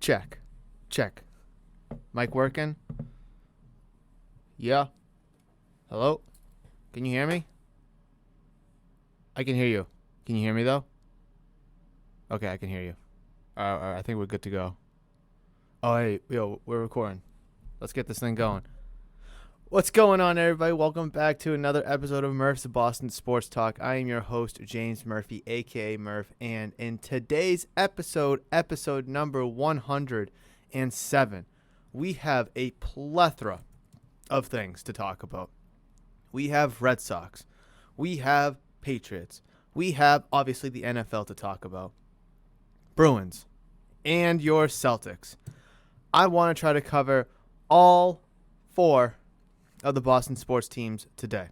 Check. Check. Mic working? Yeah. Hello? Can you hear me? I can hear you. Can you hear me, though? Okay, I can hear you. I think we're good to go. Oh, hey, yo, we're recording. Let's get this thing going. What's going on, everybody? Welcome back to another episode of Murph's Boston Sports Talk. I am your host, James Murphy, a.k.a. Murph, and in today's episode number 107, we have a plethora of things to talk about. We have Red Sox. We have Patriots. We have, obviously, the NFL to talk about. Bruins and your Celtics. I want to try to cover all four of the Boston sports teams today.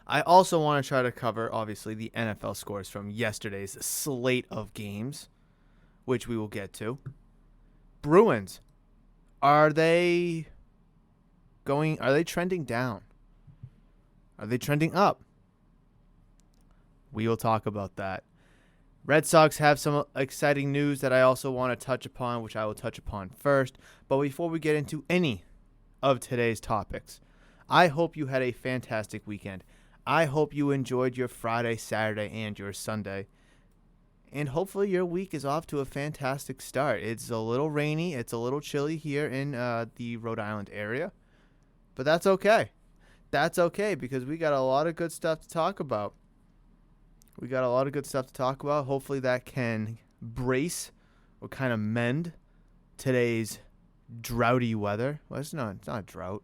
I also want to try to cover, obviously, the NFL scores from yesterday's slate of games, which we will get to. Bruins, are they trending down? Are they trending up? We will talk about that. Red Sox have some exciting news that I also want to touch upon, which I will touch upon first. But before we get into any of today's topics, I hope you had a fantastic weekend. I hope you enjoyed your Friday, Saturday, and your Sunday. And hopefully your week is off to a fantastic start. It's a little rainy. It's a little chilly here in the Rhode Island area. But that's okay. That's okay because we got a lot of good stuff to talk about. Hopefully that can brace or kind of mend today's droughty weather. Well, it's not a drought.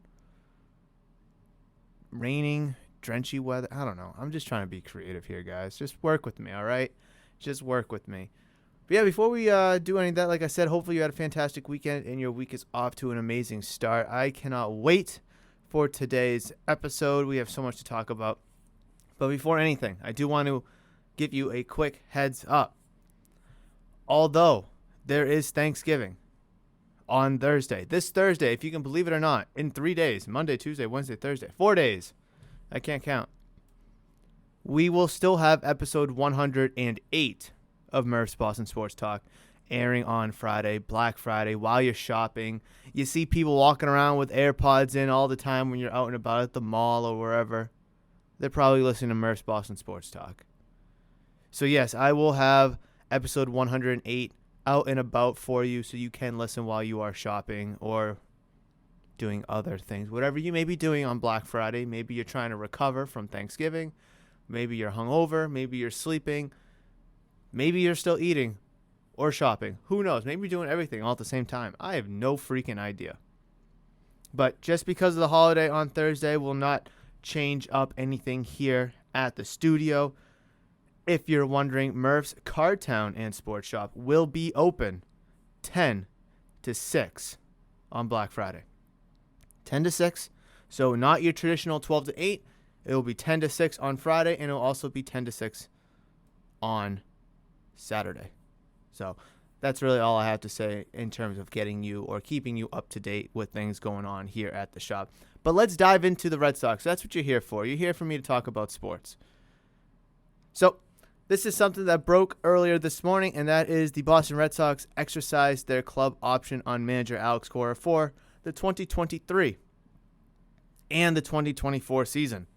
Raining, drenchy weather. I don't know. I'm just trying to be creative here, guys. Just work with me, all right? Just work with me. But yeah, before we do any of that, like I said, hopefully you had a fantastic weekend and your week is off to an amazing start. I cannot wait for today's episode. We have so much to talk about. But before anything, I do want to give you a quick heads up. Although there is Thanksgiving on Thursday, this Thursday, if you can believe it or not, in 3 days, Monday, Tuesday, Wednesday, Thursday, 4 days, I can't count, we will still have episode 108 of Murph's Boston Sports Talk airing on Friday, Black Friday, while you're shopping. You see people walking around with AirPods in all the time when you're out and about at the mall or wherever. They're probably listening to Murph's Boston Sports Talk. So yes, I will have episode 108 out and about for you so you can listen while you are shopping or doing other things. Whatever you may be doing on Black Friday. Maybe you're trying to recover from Thanksgiving. Maybe you're hungover. Maybe you're sleeping. Maybe you're still eating or shopping. Who knows? Maybe you're doing everything all at the same time. I have no freaking idea. But just because of the holiday on Thursday will not change up anything here at the studio. If you're wondering, Murph's Card Town and Sports Shop will be open 10 to 6 on Black Friday. 10 to 6. So not your traditional 12 to 8. It will be 10 to 6 on Friday, and it will also be 10 to 6 on Saturday. So that's really all I have to say in terms of getting you or keeping you up to date with things going on here at the shop. But let's dive into the Red Sox. That's what you're here for. You're here for me to talk about sports. So this is something that broke earlier this morning, and that is the Boston Red Sox exercised their club option on manager Alex Cora for the 2023 and the 2024 season.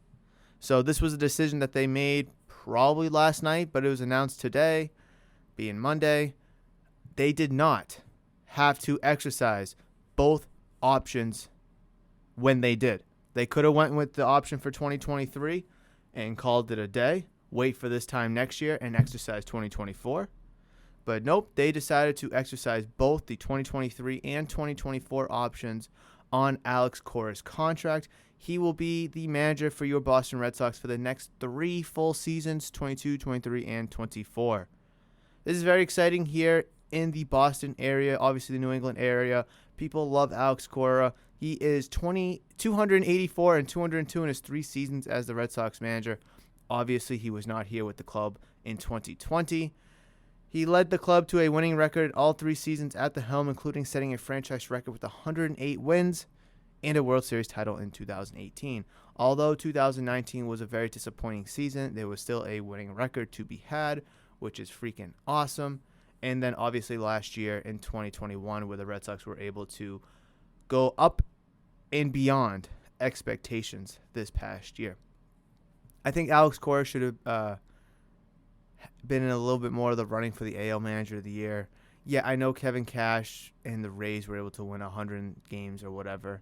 So this was a decision that they made probably last night, but it was announced today, being Monday. They did not have to exercise both options when they did. They could have went with the option for 2023 and called it a day. Wait for this time next year and exercise 2024. But nope, they decided to exercise both the 2023 and 2024 options on Alex Cora's contract. He will be the manager for your Boston Red Sox for the next 3 full seasons, 22, 23, and 24. This is very exciting here in the Boston area, obviously the New England area. People love Alex Cora. He is 284 and 202 in his 3 seasons as the Red Sox manager. Obviously, he was not here with the club in 2020. He led the club to a winning record all 3 seasons at the helm, including setting a franchise record with 108 wins and a World Series title in 2018. Although 2019 was a very disappointing season, there was still a winning record to be had, which is freaking awesome. And then obviously last year in 2021 where the Red Sox were able to go up and beyond expectations this past year. I think Alex Cora should have been in a little bit more of the running for the AL Manager of the Year. Yeah, I know Kevin Cash and the Rays were able to win 100 games or whatever.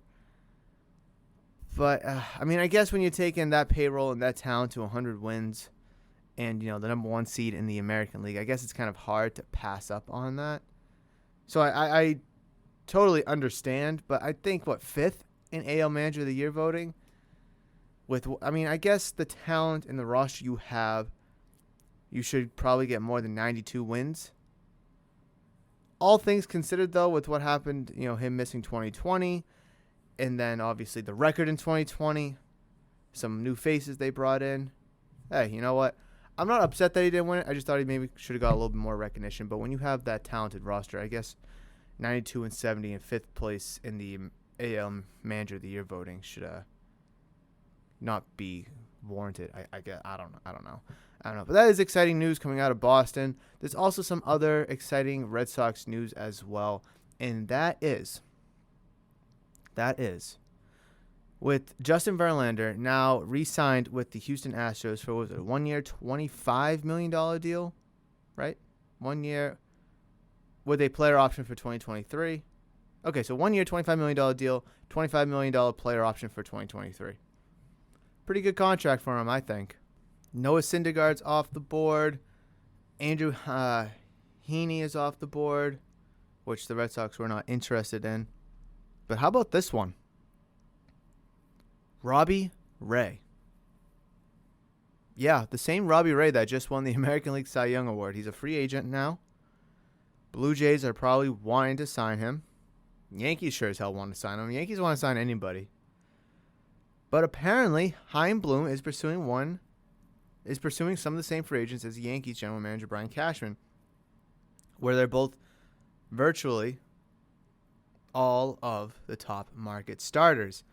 But, I mean, I guess when you take in that payroll and that talent to 100 wins and, the number one seed in the American League, I guess it's kind of hard to pass up on that. So I totally understand, but I think, fifth in AL Manager of the Year voting? I guess the talent and the roster you have, you should probably get more than 92 wins. All things considered, though, with what happened, him missing 2020, and then obviously the record in 2020, some new faces they brought in. Hey, you know what? I'm not upset that he didn't win it. I just thought he maybe should have got a little bit more recognition. But when you have that talented roster, I guess 92 and 70 in fifth place in the AL Manager of the Year voting should not be warranted. I guess I don't know. But that is exciting news coming out of Boston. There's also some other exciting Red Sox news as well, and that is with Justin Verlander now re-signed with the Houston Astros for, what was it, a 1 year, $25 million deal, right? 1 year with a player option for 2023. Okay, so 1 year, $25 million deal, $25 million player option for 2023. Pretty good contract for him, I think. Noah Syndergaard's off the board. Andrew Heaney is off the board, which the Red Sox were not interested in. But how about this one? Robbie Ray. Yeah, the same Robbie Ray that just won the American League Cy Young Award. He's a free agent now. Blue Jays are probably wanting to sign him. Yankees sure as hell want to sign him. Yankees want to sign anybody. But apparently, Chaim Bloom is pursuing some of the same free agents as the Yankees general manager Brian Cashman, where they're both virtually all of the top market starters.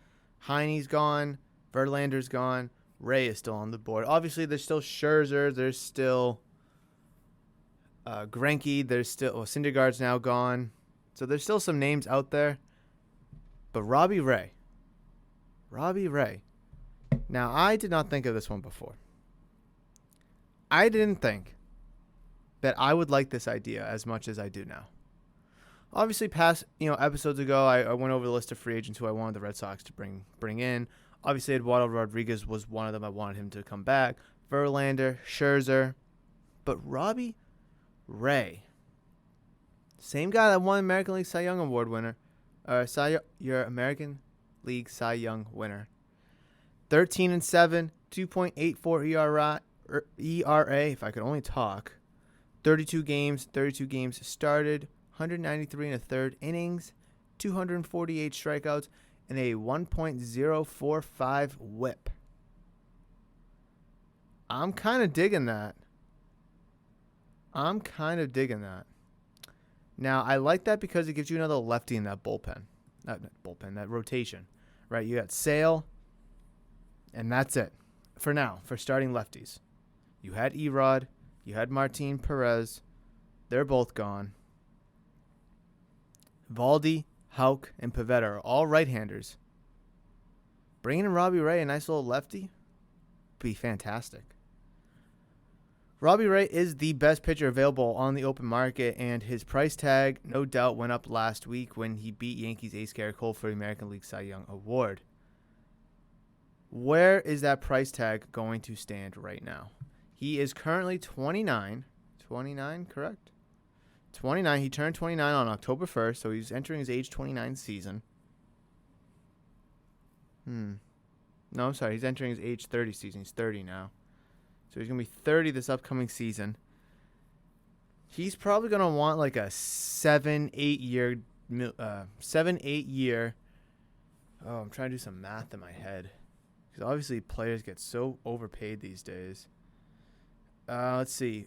Heine's gone, Verlander's gone, Ray is still on the board. Obviously, there's still Scherzer, there's still Greinke, there's still Syndergaard's now gone, so there's still some names out there. But Robbie Ray. Now, I did not think of this one before. I didn't think that I would like this idea as much as I do now. Obviously, past episodes ago, I went over the list of free agents who I wanted the Red Sox to bring in. Obviously, Eduardo Rodriguez was one of them. I wanted him to come back. Verlander, Scherzer. But Robbie Ray, same guy that won American League Cy Young Award winner, your American League Cy Young winner. 13-7, 2.84 ERA, if I could only talk. 32 games started, 193 and a third innings, 248 strikeouts, and a 1.045 whip. I'm kind of digging that. Now, I like that because it gives you another lefty in that that rotation, right? You got Sale, and that's it for now, for starting lefties. You had Erod, you had Martin Perez. They're both gone. Valdi, Houck, and Pivetta are all right-handers. Bringing in Robbie Ray, a nice little lefty, be fantastic. Robbie Ray is the best pitcher available on the open market, and his price tag, no doubt, went up last week when he beat Yankees ace Garrett Cole for the American League Cy Young Award. Where is that price tag going to stand right now? He is currently 29. 29, correct? 29. He turned 29 on October 1st, so he's entering his age 29 season. No, I'm sorry. He's entering his age 30 season. He's 30 now. So he's going to be 30 this upcoming season. He's probably going to want like a 7-8 year. Oh, I'm trying to do some math in my head. Because obviously players get so overpaid these days. Let's see.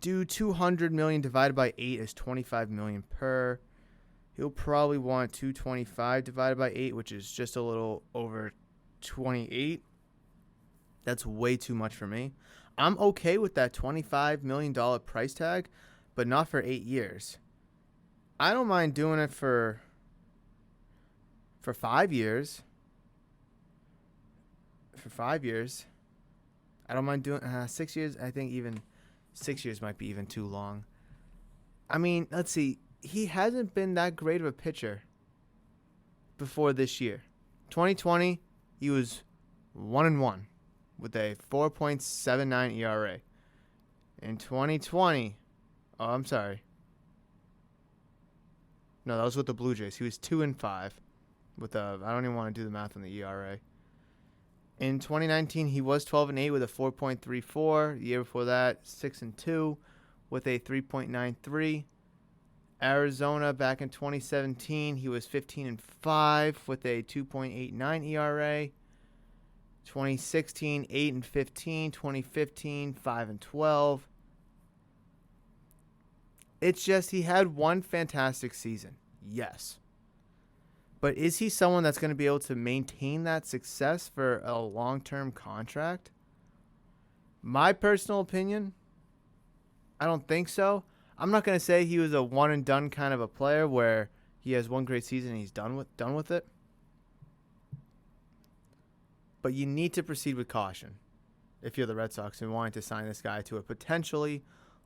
Do $200 million divided by 8 is $25 million per. He'll probably want $225 divided by 8, which is just a little over 28. That's way too much for me. I'm okay with that $25 million price tag, but not for 8 years. I don't mind doing it for 5 years. For 5 years. I don't mind doing 6 years. I think even 6 years might be even too long. I mean, let's see. He hasn't been that great of a pitcher before this year. 2020, he was 1-1 with a 4.79 ERA. In 2020, oh, I'm sorry. No, that was with the Blue Jays. He was 2-5 with a, I don't even want to do the math on the ERA. In 2019, he was 12-8 with a 4.34. The year before that, 6-2 with a 3.93. Arizona back in 2017, he was 15-5 with a 2.89 ERA. 2016, 8-15. 2015, 5-12. It's just he had one fantastic season. Yes. But is he someone that's going to be able to maintain that success for a long-term contract? My personal opinion, I don't think so. I'm not going to say he was a one-and-done kind of a player where he has one great season and he's done with it. But you need to proceed with caution if you're the Red Sox and wanting to sign this guy to a potentially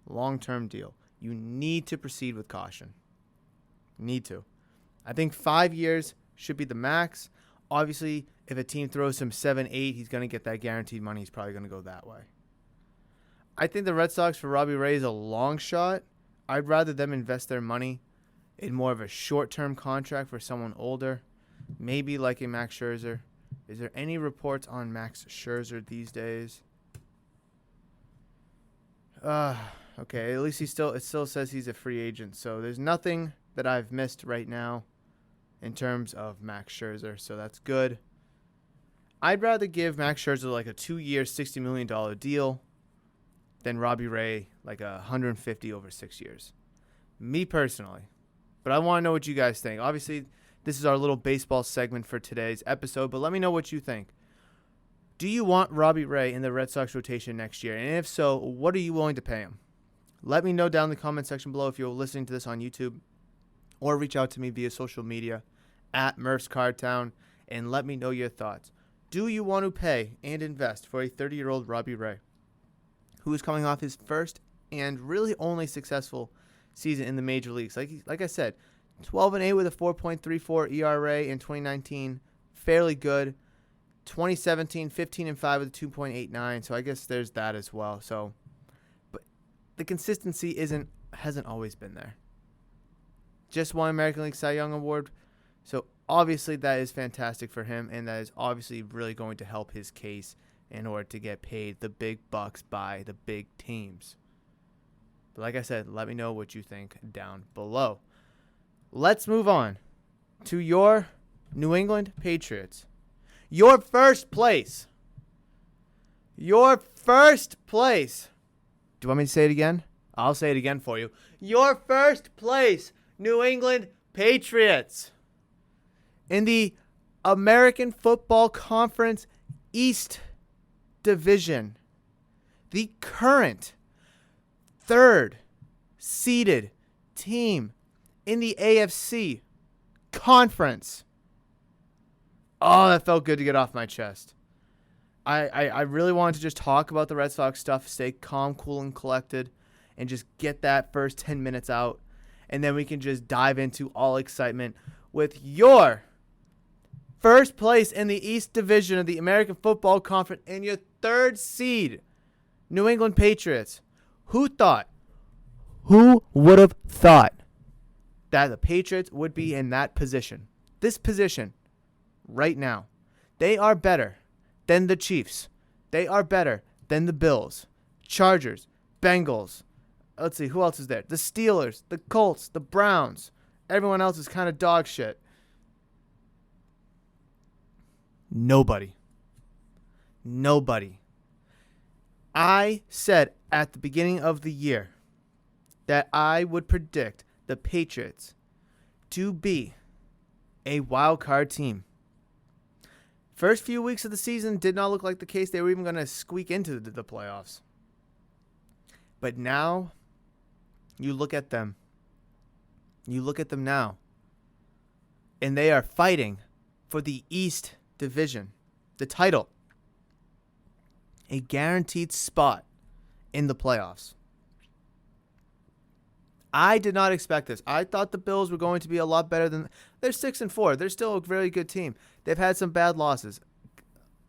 long-term deal. You need to proceed with caution. Need to. I think 5 years should be the max. Obviously, if a team throws him 7-8, he's going to get that guaranteed money. He's probably going to go that way. I think the Red Sox for Robbie Ray is a long shot. I'd rather them invest their money in more of a short-term contract for someone older, maybe like a Max Scherzer. Is there any reports on Max Scherzer these days? Okay, at least it still says he's a free agent, so there's nothing that I've missed right now in terms of Max Scherzer, so that's good. I'd rather give Max Scherzer like a 2-year, $60 million deal than Robbie Ray like $150 over 6 years. Me personally. But I want to know what you guys think. Obviously, this is our little baseball segment for today's episode, but let me know what you think. Do you want Robbie Ray in the Red Sox rotation next year? And if so, what are you willing to pay him? Let me know down in the comment section below if you're listening to this on YouTube, or reach out to me via social media at Murph's Cardtown and let me know your thoughts. Do you want to pay and invest for a 30-year-old Robbie Ray who is coming off his first and really only successful season in the major leagues? Like I said, 12-8 with a 4.34 ERA in 2019, fairly good. 2017, 15-5 with a 2.89, so I guess there's that as well. So, but the consistency hasn't always been there. Just won American League Cy Young Award. So obviously that is fantastic for him, and that is obviously really going to help his case in order to get paid the big bucks by the big teams. But like I said, let me know what you think down below. Let's move on to your New England Patriots. Your first place. Your first place. Do you want me to say it again? I'll say it again for you. Your first place New England Patriots in the American Football Conference East Division. The current third seeded team in the AFC Conference. Oh, that felt good to get off my chest. I really wanted to just talk about the Red Sox stuff, stay calm, cool, and collected, and just get that first 10 minutes out. And then we can just dive into all excitement with your first place in the East Division of the American Football Conference and your third seed, New England Patriots. Who would have thought that the Patriots would be in that position? This position right now. They are better than the Chiefs. They are better than the Bills, Chargers, Bengals. Let's see, who else is there? The Steelers, the Colts, the Browns. Everyone else is kind of dog shit. Nobody. I said at the beginning of the year that I would predict the Patriots to be a wild card team. First few weeks of the season did not look like the case. They were even going to squeak into the playoffs. But now, You look at them. You look at them now. And they are fighting for the East Division, the title. A guaranteed spot in the playoffs. I did not expect this. I thought the Bills were going to be a lot better than... They're 6-4. They're still a very good team. They've had some bad losses.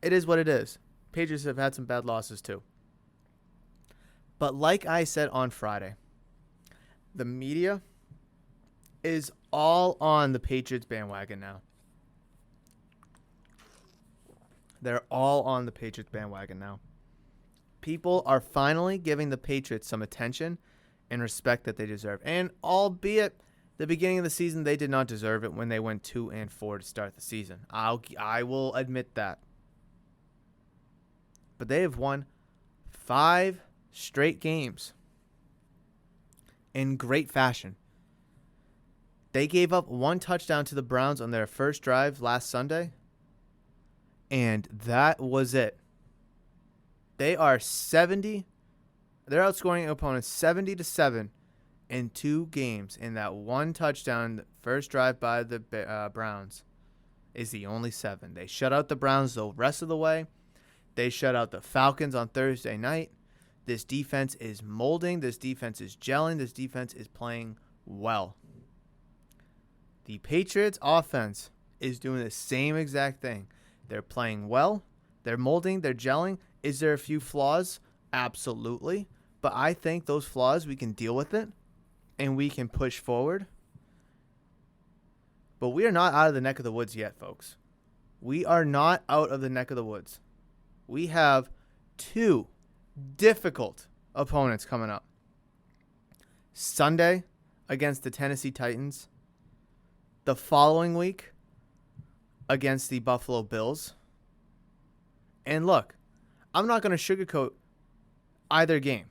It is what it is. Patriots have had some bad losses too. But like I said on Friday, the media is all on the Patriots bandwagon now. They're all on the Patriots bandwagon now. People are finally giving the Patriots some attention and respect that they deserve. And albeit the beginning of the season, they did not deserve it when they went 2-4 to start the season. I will admit that. But they have won 5 straight games in great fashion. They gave up 1 touchdown to the Browns on their first drive last Sunday, and that was it. They are they're outscoring opponents 70-7 in 2 games, and that 1 touchdown, the first drive by the Browns, is the only 7. They shut out the Browns the rest of the way. They shut out the Falcons on Thursday night. This defense is molding. This defense is gelling. This defense is playing well. The Patriots offense is doing the same exact thing. They're playing well. They're molding. They're gelling. Is there a few flaws? Absolutely. But I think those flaws, we can deal with it and we can push forward. But we are not out of the neck of the woods yet, folks. We are not out of the neck of the woods. We have 2 difficult opponents coming up. Sunday against the Tennessee Titans. The following week against the Buffalo Bills. And look, I'm not going to sugarcoat either game.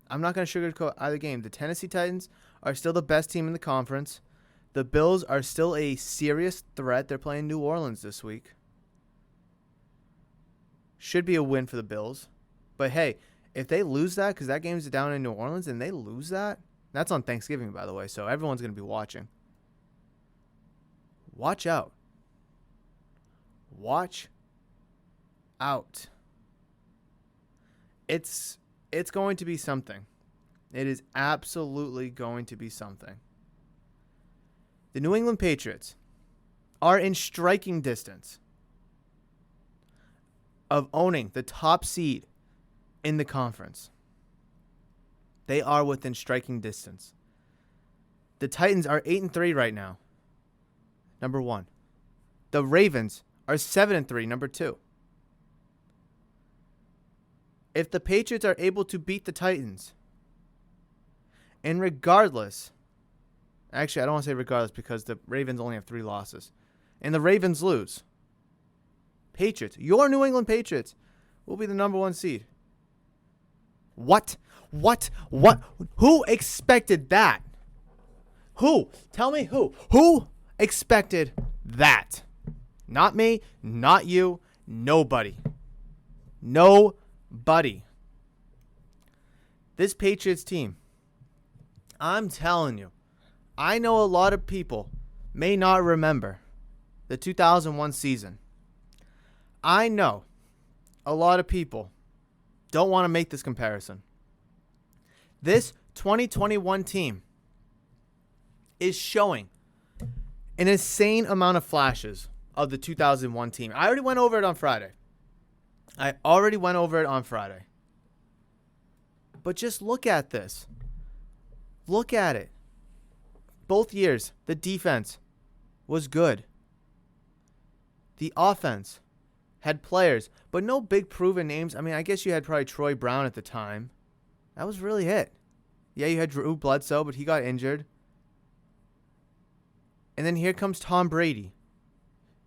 The Tennessee Titans are still the best team in the conference. The Bills are still a serious threat. They're playing New Orleans this week. Should be a win for the Bills. But hey, if they lose that, because that game's down in New Orleans, and they lose that, that's on Thanksgiving, by the way, so everyone's going to be watching. Watch out. Watch out. It's going to be something. It is absolutely going to be something. The New England Patriots are in striking distance of owning the top seed in the conference. They are within striking distance. The Titans are 8-3 right now. Number 1. The Ravens are 7-3, number 2. If the Patriots are able to beat the Titans, and regardless, actually I don't want to say regardless because the Ravens only have 3 losses, and the Ravens lose, Patriots, your New England Patriots, will be the number 1 seed. What? Who expected that? Who? Tell me who. Who expected that? Not me, not you, nobody. Nobody. This Patriots team, I'm telling you, I know a lot of people may not remember the 2001 season. I know a lot of people don't want to make this comparison. This 2021 team is showing an insane amount of flashes of the 2001 team. I already went over it on Friday. But just look at this. Look at it. Both years, the defense was good. The offense had players, but no big proven names. I mean, I guess you had probably Troy Brown at the time. That was really it. Yeah, you had Drew Bledsoe, but he got injured. And then here comes Tom Brady.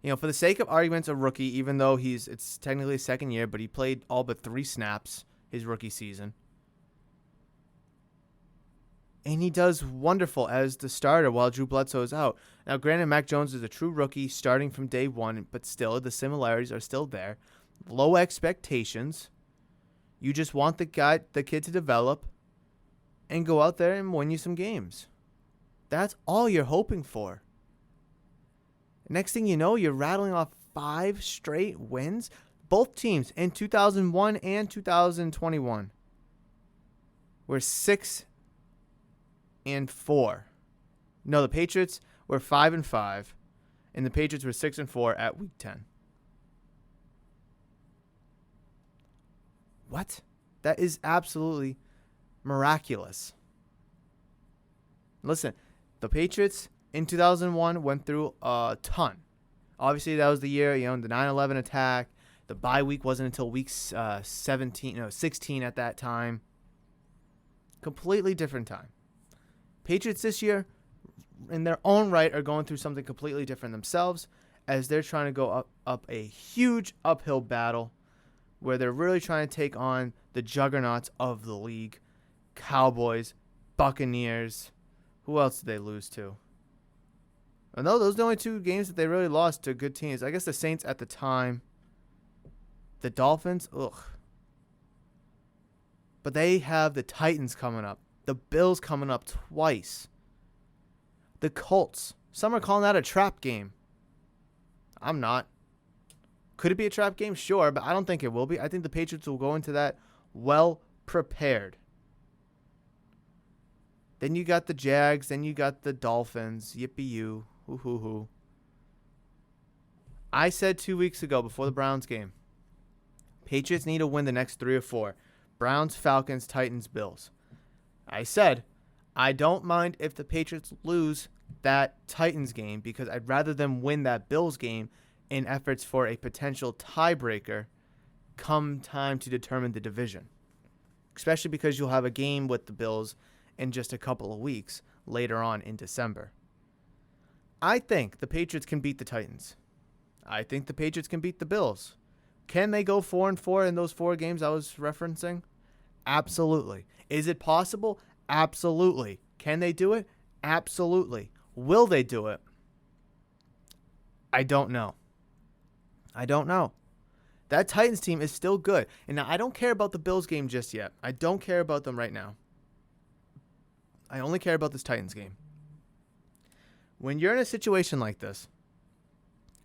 You know, for the sake of arguments, a rookie, even though it's technically his second year, but he played all but 3 snaps his rookie season. And he does wonderful as the starter while Drew Bledsoe is out. Now, granted, Mac Jones is a true rookie starting from day 1, but still, the similarities are still there. Low expectations. You just want the kid to develop. and go out there and win you some games. That's all you're hoping for. Next thing you know, you're rattling off 5 straight wins. Both teams in 2001 and 2021 were 6-4. No, the Patriots were 5-5, and the Patriots were 6-4 at week 10. What? That is absolutely miraculous. Listen, the Patriots in 2001 went through a ton. Obviously, that was the year, the 9/11 attack. The bye week wasn't until week 16 at that time. Completely different time. Patriots this year, in their own right, are going through something completely different themselves as they're trying to go up a huge uphill battle where they're really trying to take on the juggernauts of the league. Cowboys, Buccaneers. Who else did they lose to? No, those are the only 2 games that they really lost to good teams. I guess the Saints at the time. The Dolphins, ugh. But they have the Titans coming up. The Bills coming up twice. The Colts. Some are calling that a trap game. I'm not. Could it be a trap game? Sure, but I don't think it will be. I think the Patriots will go into that well prepared. Then you got the Jags. Then you got the Dolphins. Yippee-yoo. Hoo-hoo-hoo. I said 2 weeks ago before the Browns game, Patriots need to win the next 3 or 4. Browns, Falcons, Titans, Bills. I said, I don't mind if the Patriots lose that Titans game because I'd rather them win that Bills game in efforts for a potential tiebreaker come time to determine the division. Especially because you'll have a game with the Bills in just a couple of weeks later on in December. I think the Patriots can beat the Titans. I think the Patriots can beat the Bills. Can they go 4-4 in those 4 games I was referencing? Absolutely. Is it possible? Absolutely. Can they do it? Absolutely. Will they do it? I don't know. That Titans team is still good. And now I don't care about the Bills game just yet. I don't care about them right now. I only care about this Titans game. When you're in a situation like this,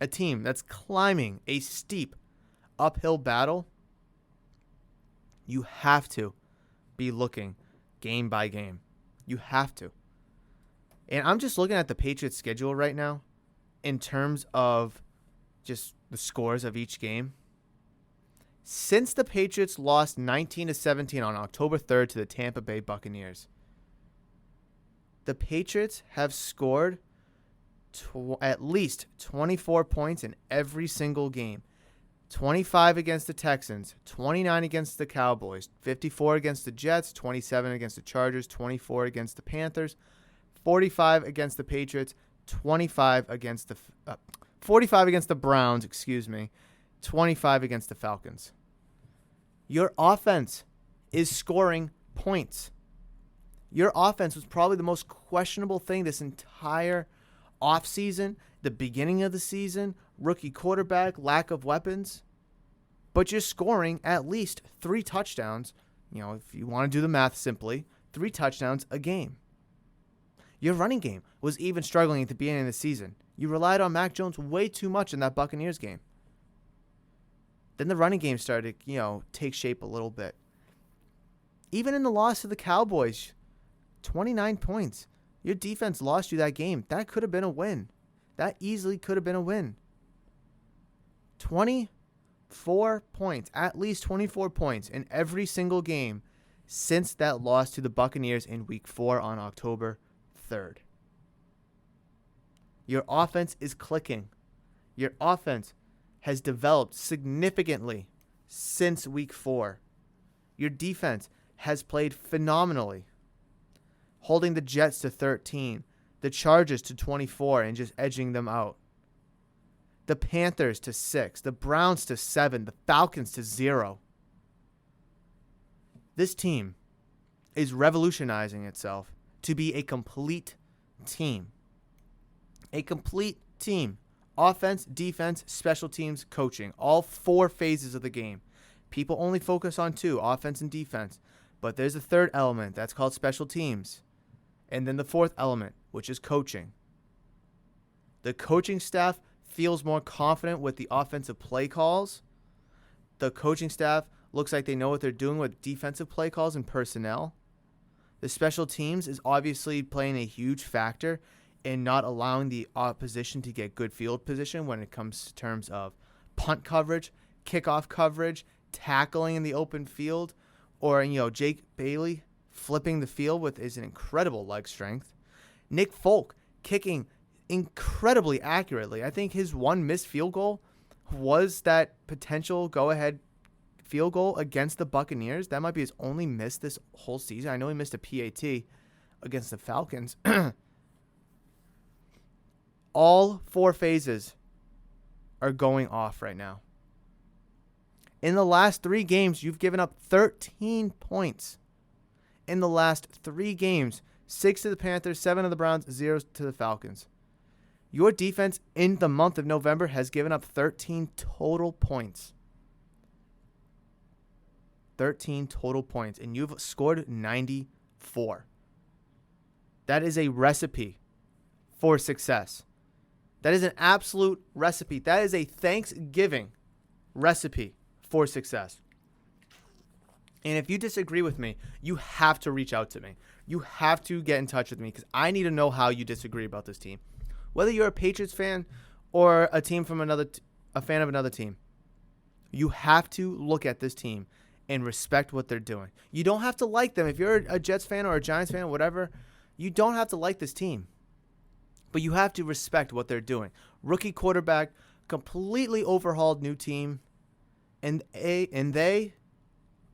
a team that's climbing a steep uphill battle, you have to be looking game by game. You have to. And I'm just looking at the Patriots' schedule right now in terms of just the scores of each game. Since the Patriots lost 19-17 on October 3rd to the Tampa Bay Buccaneers, the Patriots have scored at least 24 points in every single game. 25 against the Texans, 29 against the Cowboys, 54 against the Jets, 27 against the Chargers, 24 against the Panthers, 45 against the Patriots, 45 against the 45 against the Browns, 25 against the Falcons. Your offense is scoring points. Your offense was probably the most questionable thing this entire offseason, the beginning of the season, rookie quarterback, lack of weapons. But you're scoring at least 3 touchdowns, if you want to do the math simply, 3 touchdowns a game. Your running game was even struggling at the beginning of the season. You relied on Mac Jones way too much in that Buccaneers game. Then the running game started to, take shape a little bit. Even in the loss to the Cowboys, 29 points. Your defense lost you that game. That could have been a win. That easily could have been a win. 24 points, at least 24 points in every single game since that loss to the Buccaneers in Week 4 on October 3rd. Your offense is clicking. Your offense has developed significantly since Week 4. Your defense has played phenomenally, holding the Jets to 13, the Chargers to 24 and just edging them out. The Panthers to 6, the Browns to 7, the Falcons to 0. This team is revolutionizing itself to be a complete team. A complete team. Offense, defense, special teams, coaching. All 4 phases of the game. People only focus on 2, offense and defense. But there's a third element that's called special teams. And then the fourth element, which is coaching. The coaching staff feels more confident with the offensive play calls. The coaching staff looks like they know what they're doing with defensive play calls and personnel. The special teams is obviously playing a huge factor in not allowing the opposition to get good field position when it comes to terms of punt coverage, kickoff coverage, tackling in the open field, or, Jake Bailey flipping the field with his incredible leg strength. Nick Folk kicking incredibly accurately. I think his one missed field goal was that potential go-ahead field goal against the Buccaneers. That might be his only miss this whole season. I know he missed a PAT against the Falcons. All four phases are going off right now. In the last 3 games, you've given up 13 points. In the last 3 games, 6 to the Panthers, 7 to the Browns, 0 to the Falcons. Your defense in the month of November has given up 13 total points. 13 total points, and you've scored 94. That is a recipe for success. That is an absolute recipe. That is a Thanksgiving recipe for success. And if you disagree with me, you have to reach out to me. You have to get in touch with me because I need to know how you disagree about this team. Whether you're a Patriots fan or a fan of another team, you have to look at this team and respect what they're doing. You don't have to like them. If you're a Jets fan or a Giants fan or whatever, you don't have to like this team. But you have to respect what they're doing. Rookie quarterback, completely overhauled new team, and they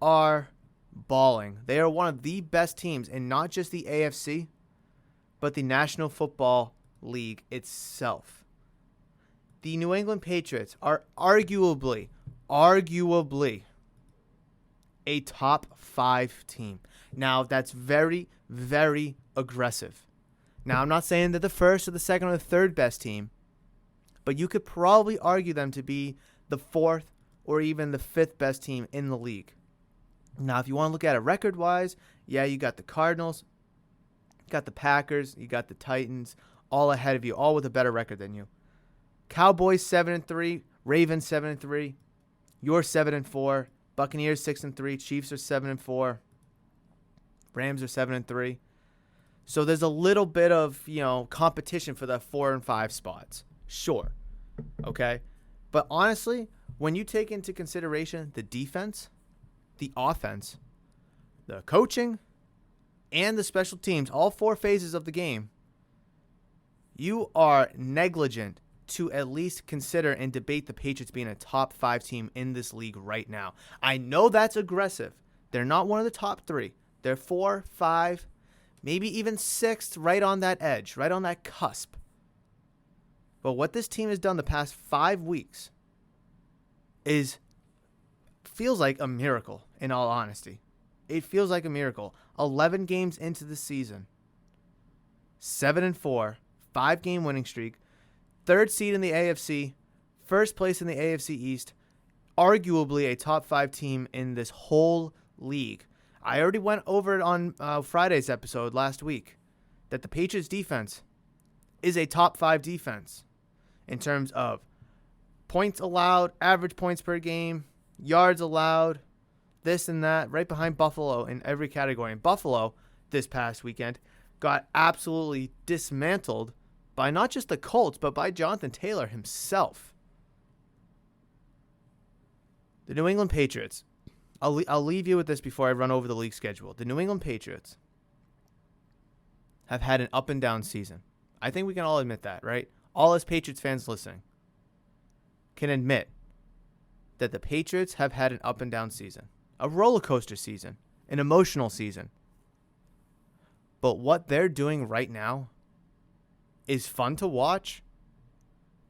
are balling. They are one of the best teams in not just the AFC, but the National Football League itself. The New England Patriots are arguably a top 5 team. Now, that's very, very aggressive. Now, I'm not saying they're the first or the second or the third best team, but you could probably argue them to be the 4th or even the 5th best team in the league. Now, if you want to look at it record-wise, yeah, you got the Cardinals, you got the Packers, you got the Titans, all ahead of you, all with a better record than you. Cowboys 7-3, Ravens 7-3, you're 7-4, Buccaneers 6-3, Chiefs are 7-4, Rams are 7-3. So there's a little bit of, competition for the 4 and 5 spots. Sure. Okay. But honestly, when you take into consideration the defense, the offense, the coaching, and the special teams, all 4 phases of the game, you are negligent to at least consider and debate the Patriots being a top 5 team in this league right now. I know that's aggressive. They're not one of the top 3. They're 4, 5, maybe even 6th, right on that edge, right on that cusp. But what this team has done the past 5 weeks feels like a miracle, in all honesty. It feels like a miracle. 11 games into the season, 7-4, 5-game winning streak, 3rd seed in the AFC, 1st place in the AFC East, arguably a top 5 team in this whole league. I already went over it on Friday's episode last week that the Patriots defense is a top 5 defense in terms of points allowed, average points per game, yards allowed, this and that, right behind Buffalo in every category. And Buffalo this past weekend got absolutely dismantled by not just the Colts, but by Jonathan Taylor himself. The New England Patriots. I'll leave you with this before I run over the league schedule. The New England Patriots have had an up and down season. I think we can all admit that, right? All us Patriots fans listening can admit that the Patriots have had an up and down season, a roller coaster season, an emotional season. But what they're doing right now is fun to watch,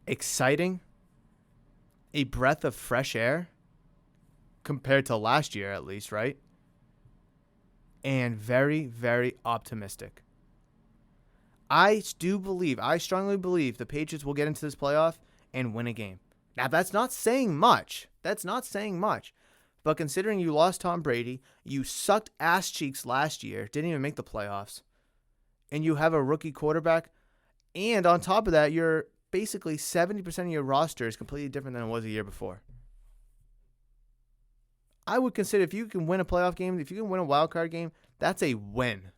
exciting, a breath of fresh air, compared to last year at least, right? And very, very optimistic. I strongly believe the Patriots will get into this playoff and win a game. Now, that's not saying much. But considering you lost Tom Brady, you sucked ass cheeks last year, didn't even make the playoffs, and you have a rookie quarterback, and on top of that, you're basically 70% of your roster is completely different than it was a year before. I would consider if you can win a playoff game, if you can win a wild card game, that's a win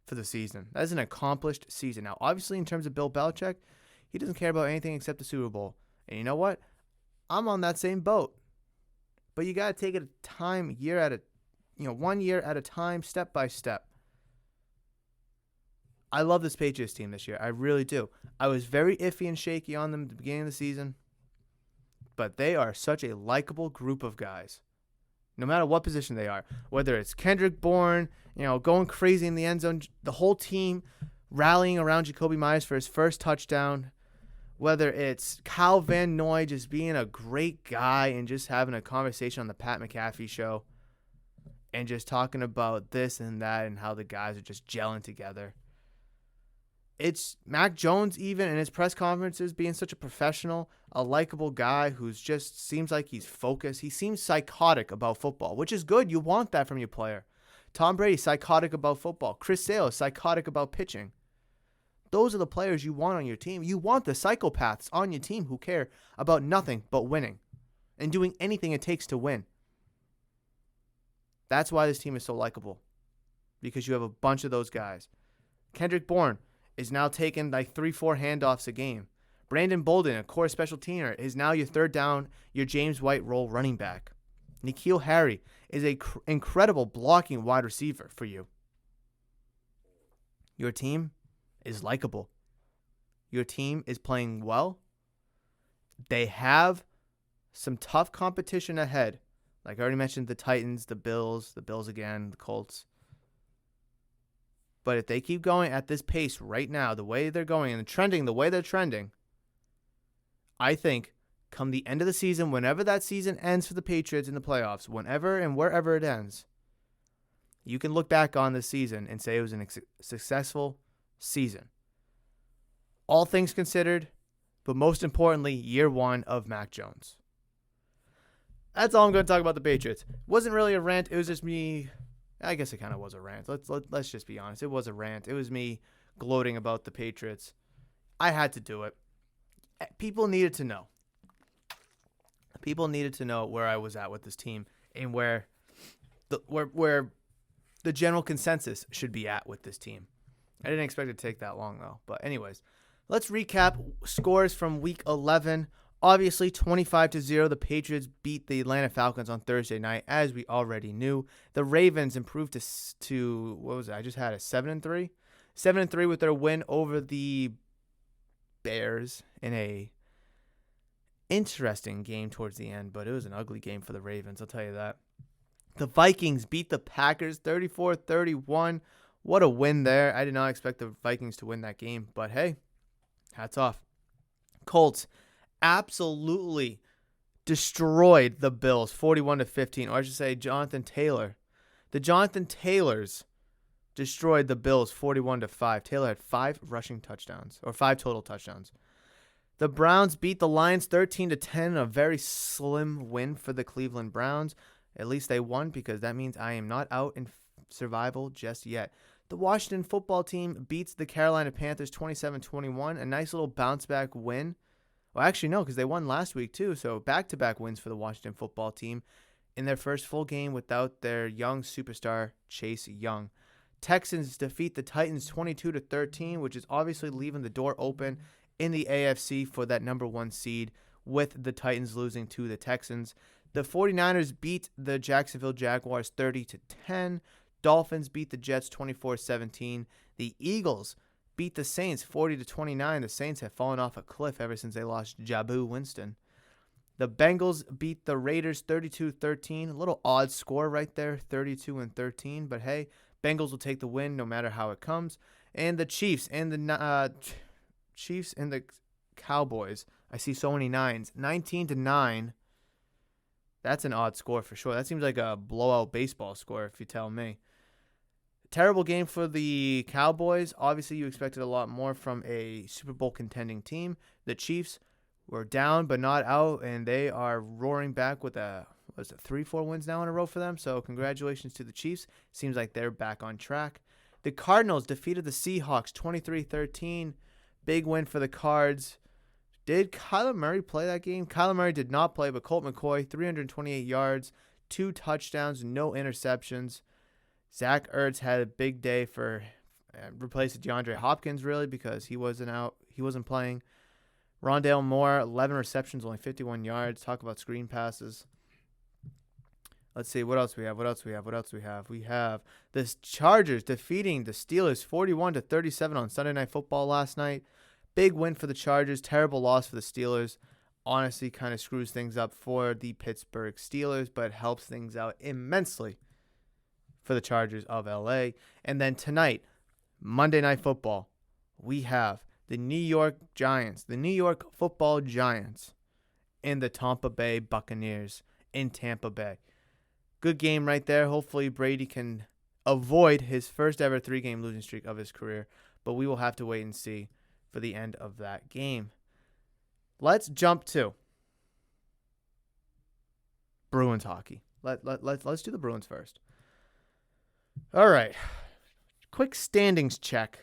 for the season. That is an accomplished season. Now, obviously, in terms of Bill Belichick, he doesn't care about anything except the Super Bowl. And you know what? I'm on that same boat. But you got to take it one year at a time, step by step. I love this Patriots team this year. I really do. I was very iffy and shaky on them at the beginning of the season. But they are such a likable group of guys. No matter what position they are. Whether it's Kendrick Bourne, going crazy in the end zone. The whole team rallying around Jacoby Myers for his first touchdown. Whether it's Kyle Van Noy just being a great guy and just having a conversation on the Pat McAfee show. And just talking about this and that and how the guys are just gelling together. It's Mac Jones even in his press conferences being such a professional, a likable guy who's just seems like he's focused. He seems psychotic about football, which is good. You want that from your player. Tom Brady, psychotic about football. Chris Sale, psychotic about pitching. Those are the players you want on your team. You want the psychopaths on your team who care about nothing but winning and doing anything it takes to win. That's why this team is so likable, because you have a bunch of those guys. Kendrick Bourne is now taking like 3-4 handoffs a game. Brandon Bolden, a core special teamer, is now your third down, your James White role running back. N'Keal Harry is an incredible blocking wide receiver for you. Your team is likable. Your team is playing well. They have some tough competition ahead. Like I already mentioned, the Titans, the Bills again, the Colts. But if they keep going at this pace right now, the way they're going and trending the way they're trending, I think come the end of the season, whenever that season ends for the Patriots in the playoffs, whenever and wherever it ends, you can look back on this season and say it was a successful season. All things considered, but most importantly, year one of Mac Jones. That's all I'm going to talk about the Patriots. It wasn't really a rant. It was just me. I guess it kind of was a rant. Let's just be honest. It was a rant. It was me gloating about the Patriots. I had to do it. People needed to know. People needed to know where I was at with this team and where the general consensus should be at with this team. I didn't expect it to take that long though. But anyways, let's recap scores from Week 11. Obviously, 25-0, the Patriots beat the Atlanta Falcons on Thursday night, as we already knew. The Ravens improved to what was it? I just had a 7-3? 7-3 with their win over the Bears in a interesting game towards the end, but it was an ugly game for the Ravens, I'll tell you that. The Vikings beat the Packers 34-31. What a win there. I did not expect the Vikings to win that game, but hey, hats off. Colts absolutely destroyed the Bills 41-15, or I should say Jonathan Taylor. The Jonathan Taylors destroyed the Bills 41-5. Taylor had 5 rushing touchdowns, or 5 total touchdowns. The Browns beat the Lions 13-10, a very slim win for the Cleveland Browns. At least they won, because that means I am not out in survival just yet. The Washington football team beats the Carolina Panthers 27-21, a nice little bounce-back win. Well, actually, no, because they won last week, too. So back-to-back wins for the Washington football team in their first full game without their young superstar, Chase Young. Texans defeat the Titans 22-13, which is obviously leaving the door open in the AFC for that number 1 seed, with the Titans losing to the Texans. The 49ers beat the Jacksonville Jaguars 30-10. Dolphins beat the Jets 24-17. The Eagles beat the Saints 40-29. The Saints have fallen off a cliff ever since they lost Jabu Winston. The Bengals beat the Raiders 32-13. A little odd score right there, 32-13. But hey, Bengals will take the win no matter how it comes. And the Chiefs and the Cowboys. I see so many nines. 19-9. That's an odd score for sure. That seems like a blowout baseball score, if you tell me. Terrible game for the Cowboys. Obviously, you expected a lot more from a Super Bowl contending team. The Chiefs were down but not out, and they are roaring back with a was it 3-4 wins now in a row for them? So congratulations to the Chiefs. Seems like they're back on track. The Cardinals defeated the Seahawks 23-13. Big win for the Cards. Did Kyler Murray play that game? Kyler Murray did not play, but Colt McCoy, 328 yards, 2 touchdowns, no interceptions. Zach Ertz had a big day for replacing DeAndre Hopkins, really, because he wasn't playing. Rondale Moore, 11 receptions, only 51 yards. Talk about screen passes. Let's see, what else we have? We have the Chargers defeating the Steelers 41-37 on Sunday Night Football last night. Big win for the Chargers, terrible loss for the Steelers. Honestly, kind of screws things up for the Pittsburgh Steelers, but helps things out immensely for the Chargers of LA. And then tonight, Monday Night Football, we have the New York Giants, the New York Football Giants, and the Tampa Bay Buccaneers in Tampa Bay. Good game right there. Hopefully Brady can avoid his first ever 3-game losing streak of his career, but we will have to wait and see for the end of that game. Let's jump to Bruins hockey. Let's do the Bruins first. All right. Quick standings check.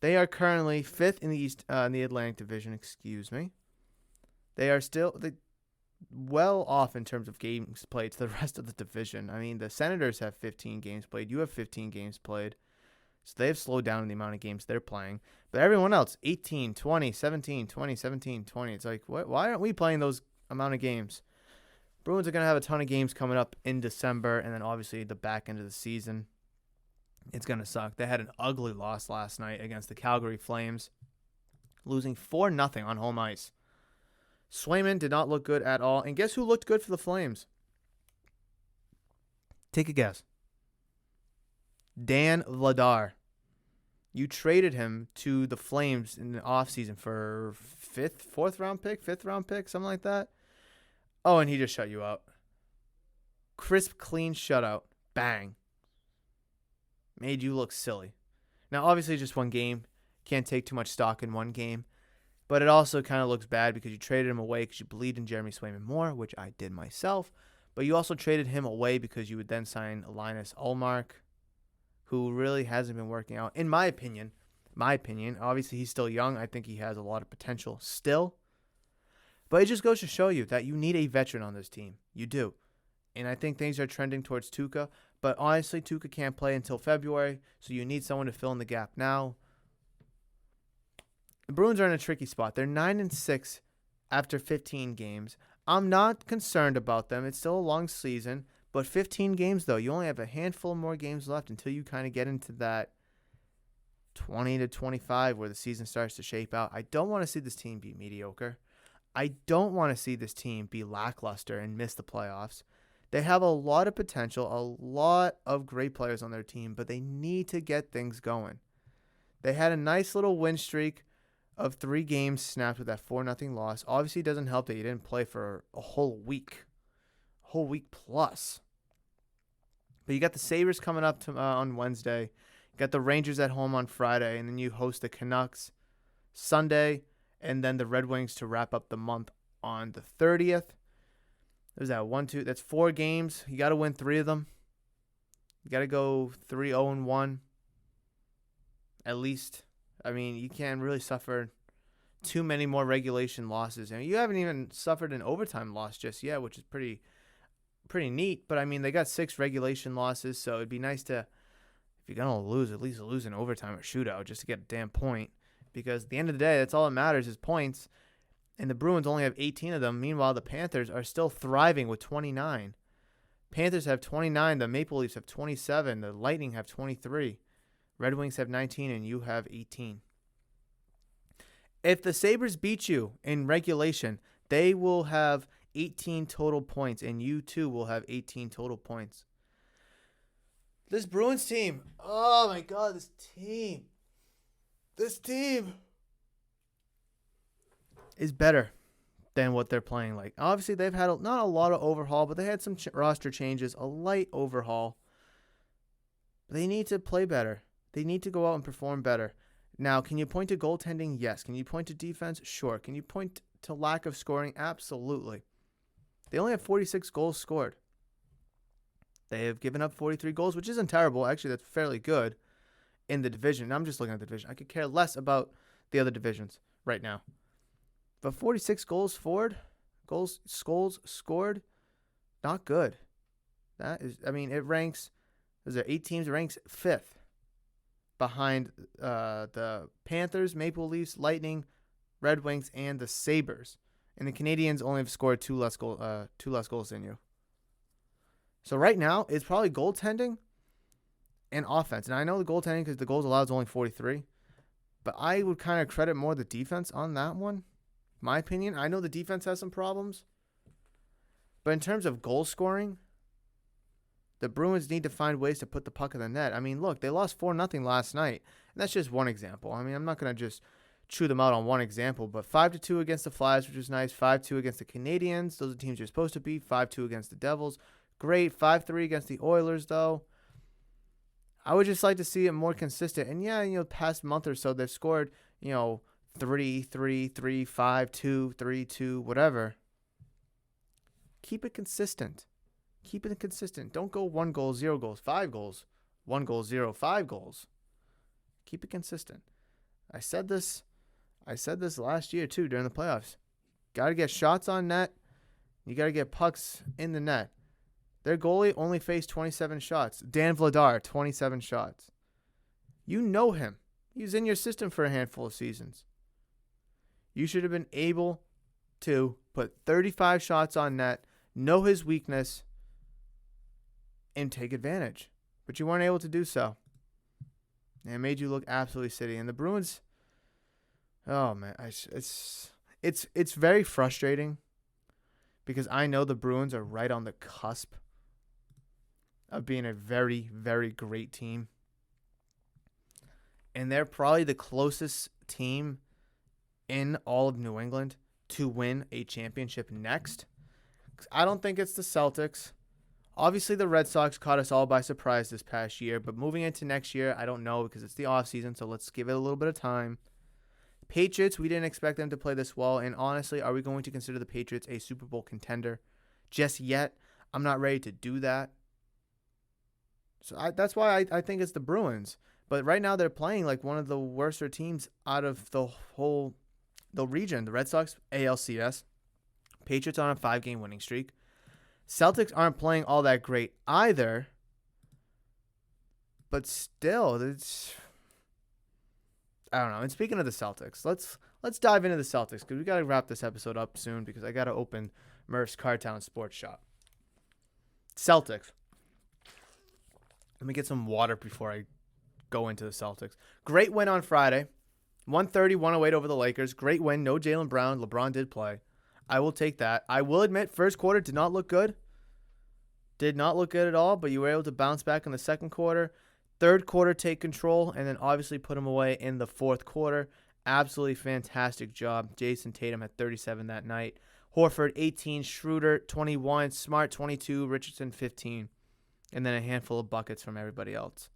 They are currently 5th in the East, in the Atlantic Division. Excuse me. They are still well off in terms of games played to the rest of the division. I mean, the Senators have 15 games played. You have 15 games played. So they've slowed down in the amount of games they're playing. But everyone else, 18, 20, 17, 20, 17, 20. It's like, why aren't we playing those amount of games? Bruins are going to have a ton of games coming up in December, and then obviously the back end of the season. It's going to suck. They had an ugly loss last night against the Calgary Flames, losing 4-0 on home ice. Swayman did not look good at all. And guess who looked good for the Flames? Take a guess. Dan Vladar. You traded him to the Flames in the offseason for fifth round pick, something like that. Oh, and he just shut you out. Crisp, clean shutout. Bang. Made you look silly. Now, obviously, just one game. Can't take too much stock in one game. But it also kind of looks bad because you traded him away because you believed in Jeremy Swayman more, which I did myself. But you also traded him away because you would then sign Linus Ullmark, who really hasn't been working out, in my opinion. Obviously, he's still young. I think he has a lot of potential still. But it just goes to show you that you need a veteran on this team. You do. And I think things are trending towards Tuukka. But honestly, Tuukka can't play until February, so you need someone to fill in the gap now. The Bruins are in a tricky spot. They're 9-6 after 15 games. I'm not concerned about them. It's still a long season. But 15 games, though, you only have a handful more games left until you kind of get into that 20-25 where the season starts to shape out. I don't want to see this team be mediocre. I don't want to see this team be lackluster and miss the playoffs. They have a lot of potential, a lot of great players on their team, but they need to get things going. They had a nice little win streak of 3 games snapped with that 4-0 loss. Obviously, it doesn't help that you didn't play for a whole week plus. But you got the Sabres coming up on Wednesday. You got the Rangers at home on Friday, and then you host the Canucks Sunday, and then the Red Wings to wrap up the month on the 30th. There's that 1-2. That's 4 games. You got to win 3 of them. You got to go 3-0-1 at least. I mean, you can't really suffer too many more regulation losses. I mean, you haven't even suffered an overtime loss just yet, which is pretty neat. But, I mean, they got 6 regulation losses, so it'd be nice to, if you're going to lose, at least lose in overtime or shootout just to get a damn point. Because at the end of the day, that's all that matters is points. And the Bruins only have 18 of them. Meanwhile, the Panthers are still thriving with 29. Panthers have 29. The Maple Leafs have 27. The Lightning have 23. Red Wings have 19, and you have 18. If the Sabres beat you in regulation, they will have 18 total points, and you too will have 18 total points. This Bruins team, oh my God, this team is better than what they're playing like. Obviously, they've had not a lot of overhaul, but they had some roster changes, a light overhaul. They need to play better. They need to go out and perform better. Now, can you point to goaltending? Yes. Can you point to defense? Sure. Can you point to lack of scoring? Absolutely. They only have 46 goals scored. They have given up 43 goals, which isn't terrible. Actually, that's fairly good in the division. I'm just looking at the division. I could care less about the other divisions right now. But 46 goals scored, not good. That is, I mean, it ranks, is there 8 teams? It ranks 5th behind the Panthers, Maple Leafs, Lightning, Red Wings, and the Sabres. And the Canadians only have scored 2 less goals than you. So right now, it's probably goaltending and offense. And I know the goaltending because the goals allowed is only 43. But I would kind of credit more the defense on that one. My opinion. I know the defense has some problems. But in terms of goal scoring, the Bruins need to find ways to put the puck in the net. I mean, look, they lost 4-0 last night. And that's just one example. I mean, I'm not going to just chew them out on one example. But 5-2 against the Flyers, which was nice. 5-2 against the Canadians. Those are teams you're supposed to beat. 5-2 against the Devils. Great. 5-3 against the Oilers, though. I would just like to see it more consistent. And yeah, past month or so, they've scored, 3-3, 3-5, 2, 3-2, whatever. Keep it consistent. Keep it consistent. Don't go 1 goal, 0 goals, 5 goals. 1 goal, 0, 5 goals. Keep it consistent. I said this last year, too, during the playoffs. Got to get shots on net. You got to get pucks in the net. Their goalie only faced 27 shots. Dan Vladar, 27 shots. You know him. He was in your system for a handful of seasons. You should have been able to put 35 shots on net, know his weakness, and take advantage. But you weren't able to do so. And it made you look absolutely silly. And the Bruins, oh man, it's very frustrating because I know the Bruins are right on the cusp of being a very, very great team. And they're probably the closest team in all of New England to win a championship next. I don't think it's the Celtics. Obviously, the Red Sox caught us all by surprise this past year. But moving into next year, I don't know because it's the offseason. So let's give it a little bit of time. Patriots, we didn't expect them to play this well. And honestly, are we going to consider the Patriots a Super Bowl contender just yet? I'm not ready to do that. So that's why I think it's the Bruins. But right now they're playing like one of the worser teams out of the region. The Red Sox, ALCS. Patriots on a 5-game winning streak. Celtics aren't playing all that great either. But still, I don't know. And speaking of the Celtics, let's dive into the Celtics because we got to wrap this episode up soon because I got to open Murph's Cartown Sports Shop. Celtics. Let me get some water before I go into the Celtics. Great win on Friday. 130-108 over the Lakers. Great win. No Jaylen Brown. LeBron did play. I will take that. I will admit, first quarter did not look good. Did not look good at all, but you were able to bounce back in the second quarter. Third quarter, take control, and then obviously put them away in the fourth quarter. Absolutely fantastic job. Jason Tatum had 37 that night. Horford, 18. Schroeder, 21. Smart, 22. Richardson, 15. And then a handful of buckets from everybody else.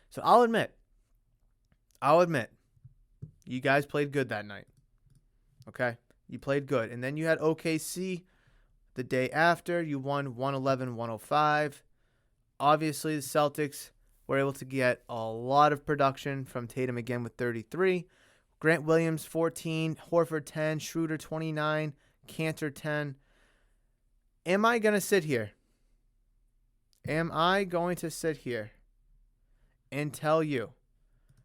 So I'll admit, you guys played good that night. Okay? You played good. And then you had OKC the day after. You won 111-105. Obviously, the Celtics were able to get a lot of production from Tatum again with 33. Grant Williams, 14. Horford, 10. Schroeder, 29. Cantor, 10. Am I going to sit here and tell you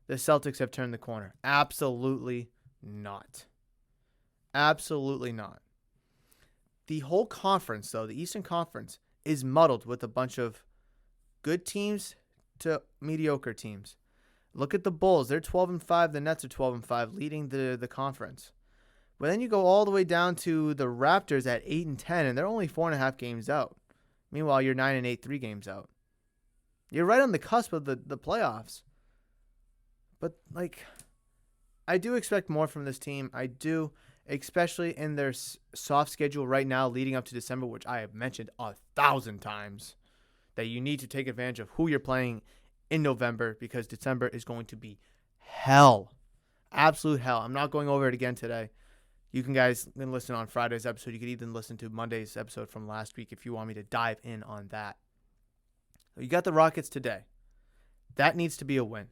the Celtics have turned the corner? Absolutely not. Absolutely not. The whole conference, though, the Eastern Conference, is muddled with a bunch of good teams to mediocre teams. Look at the Bulls. They're 12-5. The Nets are 12-5, leading the conference. But then you go all the way down to the Raptors at 8-10, and they're only 4.5 games out. Meanwhile, you're 9-8, 3 games out. You're right on the cusp of the playoffs. But, I do expect more from this team. I do, especially in their soft schedule right now leading up to December, which I have mentioned 1,000 times, that you need to take advantage of who you're playing in November because December is going to be hell. Absolute hell. I'm not going over it again today. You can guys then listen on Friday's episode. You could even listen to Monday's episode from last week if you want me to dive in on that. You got the Rockets today. That needs to be a win.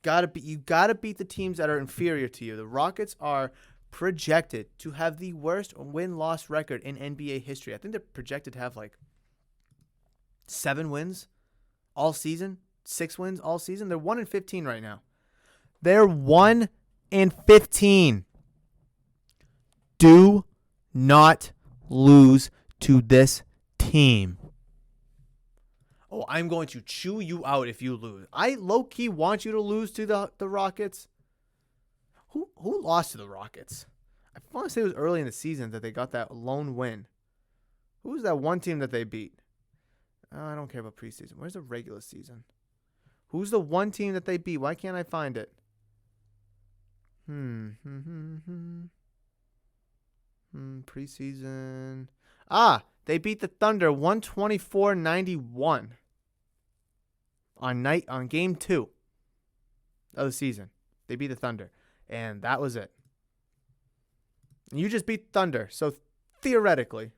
You gotta beat the teams that are inferior to you. The Rockets are projected to have the worst win-loss record in NBA history. I think they're projected to have like 7 wins all season, 6 wins all season. They're 1-15 right now. They're 1-15. Do not lose to this team. Oh, I'm going to chew you out if you lose. I low-key want you to lose to the Rockets. Who lost to the Rockets? I want to say it was early in the season that they got that lone win. Who was that one team that they beat? I don't care about preseason. Where's the regular season? Who's the one team that they beat? Why can't I find it? Preseason. They beat the Thunder 124-91 on game 2 of the season. They beat the Thunder, and that was it. You just beat Thunder, so theoretically,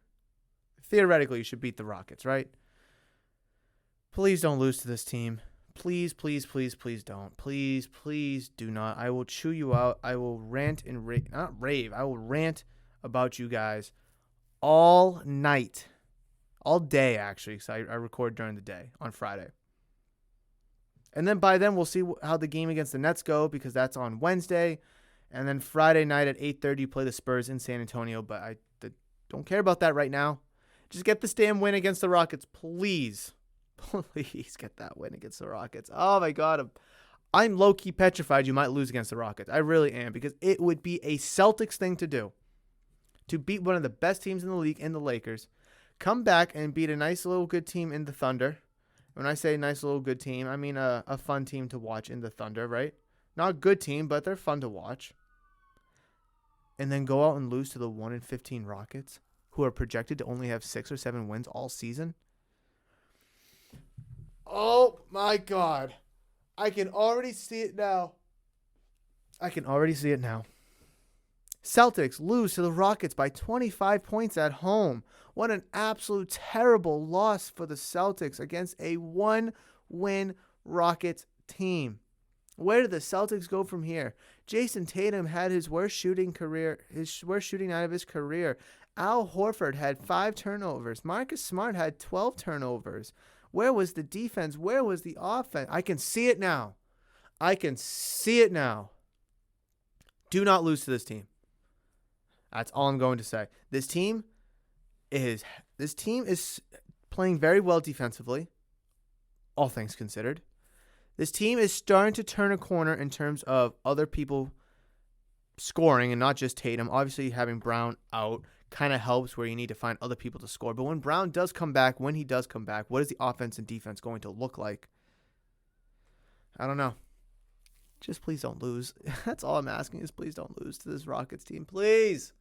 you should beat the Rockets, right? Please don't lose to this team. Please, please, please, please don't. Please, please do not. I will chew you out. I will rant and not rave. I will rant about you guys all night, all day actually, because I record during the day on Friday. And then by then we'll see how the game against the Nets go, because that's on Wednesday. And then Friday night at 8:30 you play the Spurs in San Antonio, but I don't care about that right now. Just get this damn win against the Rockets, please. Please get that win against the Rockets. Oh my God, I'm low-key petrified you might lose against the Rockets. I really am, because it would be a Celtics thing to do. To beat one of the best teams in the league in the Lakers, come back and beat a nice little good team in the Thunder. When I say nice little good team, I mean a fun team to watch in the Thunder, right? Not a good team, but they're fun to watch. And then go out and lose to the 1-15 Rockets, who are projected to only have 6 or 7 wins all season. Oh my God. I can already see it now. Celtics lose to the Rockets by 25 points at home. What an absolute terrible loss for the Celtics against a 1-win Rockets team. Where did the Celtics go from here? Jason Tatum had his worst shooting night of his career. Al Horford had 5 turnovers. Marcus Smart had 12 turnovers. Where was the defense? Where was the offense? I can see it now. Do not lose to this team. That's all I'm going to say. This team is playing very well defensively, all things considered. This team is starting to turn a corner in terms of other people scoring and not just Tatum. Obviously, having Brown out kind of helps where you need to find other people to score. But when Brown does come back, what is the offense and defense going to look like? I don't know. Just please don't lose. That's all I'm asking, is please don't lose to this Rockets team. Please.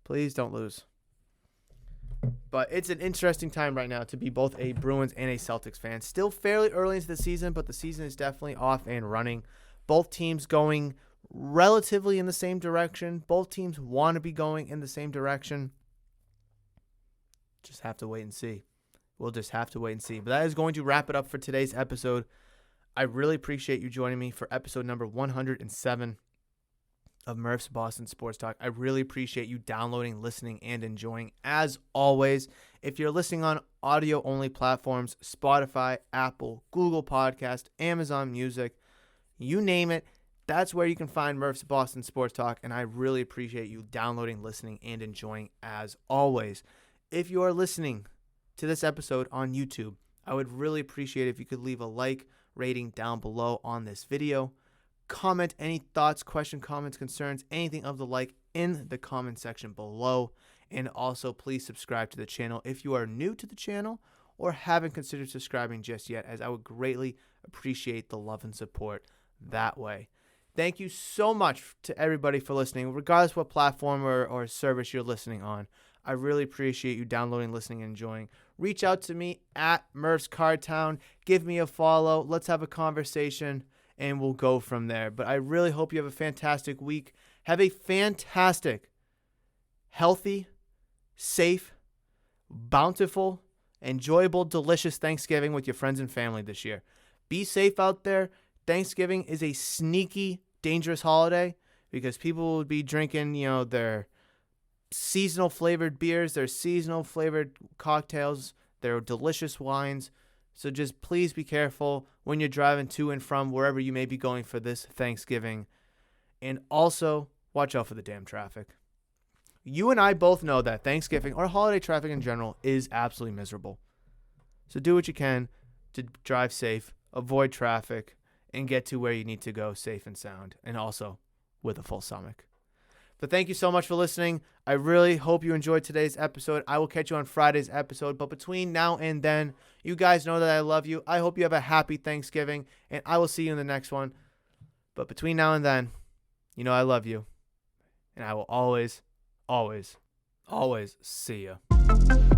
Please don't lose. But it's an interesting time right now to be both a Bruins and a Celtics fan. Still fairly early into the season, but the season is definitely off and running. Both teams going relatively in the same direction. Both teams want to be going in the same direction. Just have to wait and see. We'll just have to wait and see. But that is going to wrap it up for today's episode. I really appreciate you joining me for episode number 107 of Murph's Boston Sports Talk. I really appreciate you downloading, listening, and enjoying. As always, if you're listening on audio-only platforms, Spotify, Apple, Google Podcast, Amazon Music, you name it, that's where you can find Murph's Boston Sports Talk, and I really appreciate you downloading, listening, and enjoying as always. If you are listening to this episode on YouTube, I would really appreciate if you could leave a like, rating down below on this video. Comment any thoughts, questions, comments, concerns, anything of the like in the comment section below. And also, please subscribe to the channel if you are new to the channel or haven't considered subscribing just yet, as I would greatly appreciate the love and support that way. Thank you so much to everybody for listening, regardless what platform or service you're listening on. I really appreciate you downloading, listening, and enjoying. Reach out to me at Murph's Cardtown. Give me a follow. Let's have a conversation, and we'll go from there. But I really hope you have a fantastic week. Have a fantastic, healthy, safe, bountiful, enjoyable, delicious Thanksgiving with your friends and family this year. Be safe out there. Thanksgiving is a sneaky, dangerous holiday because people will be drinking, their seasonal flavored beers, their seasonal flavored cocktails, their delicious wines. So just please be careful when you're driving to and from wherever you may be going for this Thanksgiving. And also, watch out for the damn traffic. You and I both know that Thanksgiving or holiday traffic in general is absolutely miserable. So do what you can to drive safe, avoid traffic, and get to where you need to go safe and sound, and also with a full stomach. But thank you so much for listening. I really hope you enjoyed today's episode. I will catch you on Friday's episode. But between now and then, you guys know that I love you. I hope you have a happy Thanksgiving, and I will see you in the next one. But between now and then, I love you. And I will always, always, always see you.